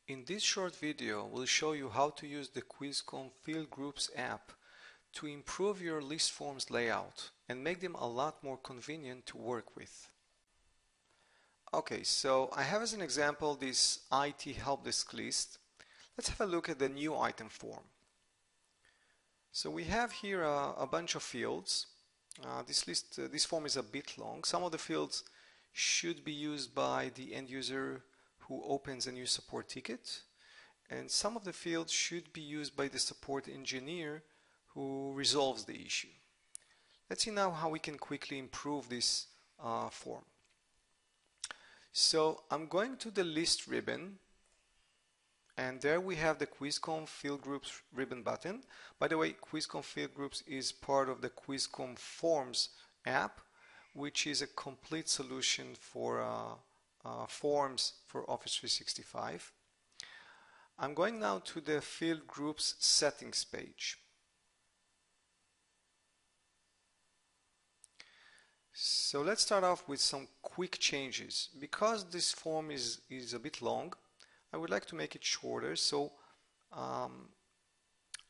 In this short video, we'll show you how to use the KWIZCom Field Groups app to improve your list forms layout and make them a lot more convenient to work with. Okay, so I have as an example this IT help desk list. Let's have a look at the new item form. So we have here a bunch of fields. This form is a bit long. Some of the fields should be used by the end user who opens a new support ticket, and some of the fields should be used by the support engineer who resolves the issue. Let's see now how we can quickly improve this form. So I'm going to the list ribbon, and there we have the KWIZCom Field Groups ribbon button. By the way, KWIZCom Field Groups is part of the KWIZCom Forms app, which is a complete solution for forms for Office 365. I'm going now to the Field Groups settings page. So let's start off with some quick changes. Because this form is a bit long, I would like to make it shorter. So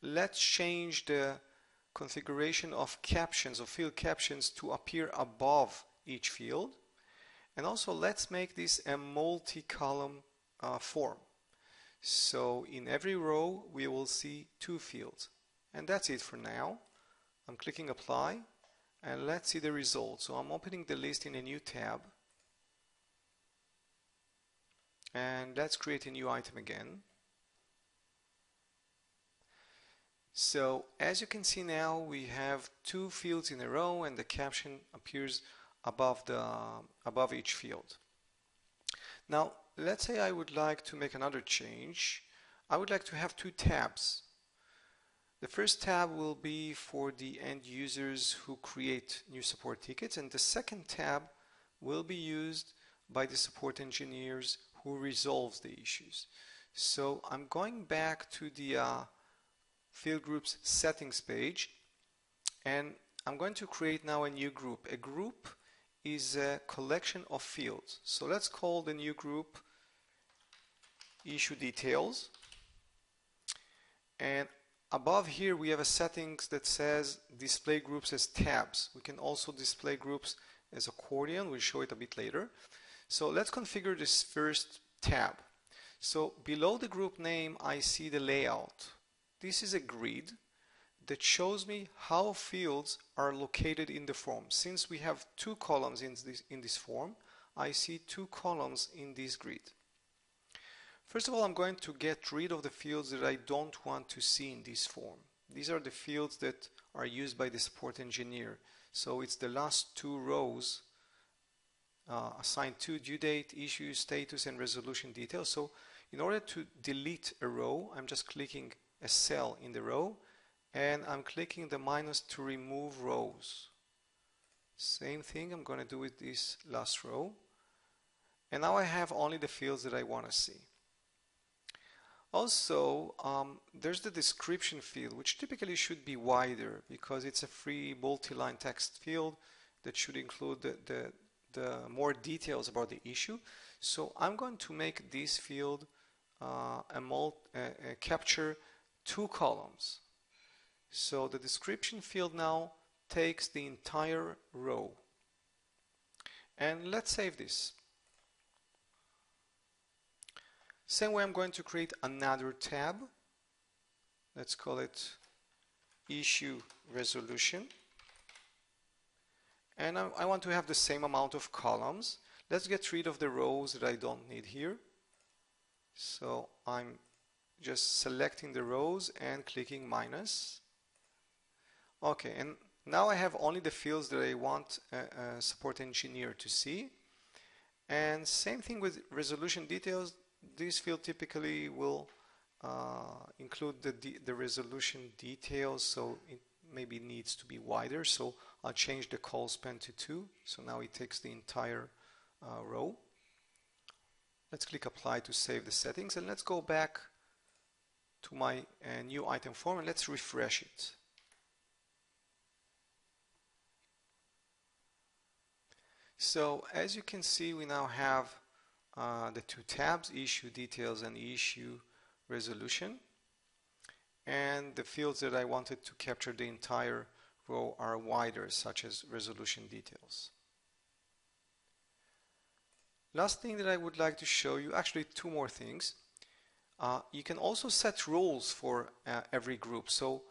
let's change the configuration of captions or field captions to appear above each field. And also let's make this a multi-column form. So in every row we will see two fields. And that's it for now. I'm clicking apply and let's see the result. So I'm opening the list in a new tab. And let's create a new item again. So as you can see now, we have two fields in a row and the caption appears above each field. Now let's say I would like to make another change. I would like to have two tabs. The first tab will be for the end users who create new support tickets, and the second tab will be used by the support engineers who resolves the issues. So I'm going back to the Field Groups settings page, and I'm going to create now a new group. A group is a collection of fields. So let's call the new group Issue Details. And above here we have a settings that says display groups as tabs. We can also display groups as accordion. We'll show it a bit later. So let's configure this first tab. So below the group name I see the layout. This is a grid that shows me how fields are located in the form. Since we have two columns in this form, I see two columns in this grid. First of all, I'm going to get rid of the fields that I don't want to see in this form. These are the fields that are used by the support engineer. So it's the last two rows assigned to due date, issue, status, and resolution details. So in order to delete a row, I'm just clicking a cell in the row, and I'm clicking the minus to remove rows. Same thing I'm going to do with this last row. And now I have only the fields that I want to see. Also, there's the description field, which typically should be wider because it's a free multi-line text field that should include the more details about the issue. So I'm going to make this field capture two columns. So the description field now takes the entire row. And let's save this. Same way I'm going to create another tab. Let's call it Issue Resolution. And I want to have the same amount of columns. Let's get rid of the rows that I don't need here. So I'm just selecting the rows and clicking minus. Okay, and now I have only the fields that I want a support engineer to see. And same thing with resolution details. This field typically will include the resolution details, so it maybe needs to be wider. So I'll change the call span to 2. So now it takes the entire row. Let's click apply to save the settings, and let's go back to my new item form and let's refresh it. So as you can see, we now have the two tabs, issue details and issue resolution. And the fields that I wanted to capture the entire row are wider, such as resolution details. Last thing that I would like to show you, actually two more things. You can also set roles for every group. So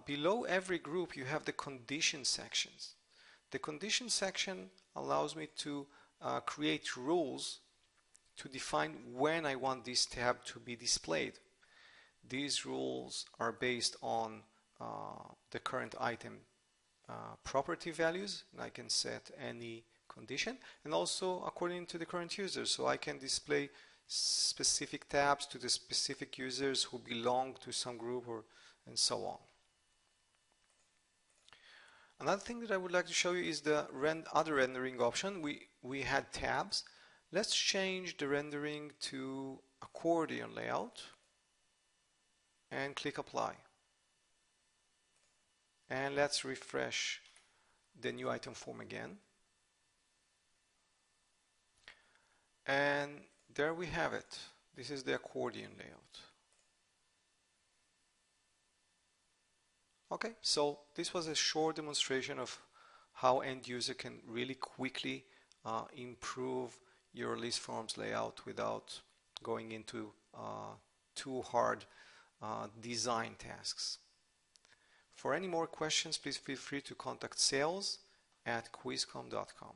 below every group you have the condition sections. The condition section allows me to create rules to define when I want this tab to be displayed. These rules are based on the current item property values, and I can set any condition, and also according to the current user. So I can display specific tabs to the specific users who belong to some group and so on. Another thing that I would like to show you is the other rendering option. We had tabs. Let's change the rendering to accordion layout and click apply. And let's refresh the new item form again. And there we have it. This is the accordion layout. Okay, so this was a short demonstration of how end user can really quickly improve your list forms layout without going into too hard design tasks. For any more questions, please feel free to contact sales@KWizCom.com.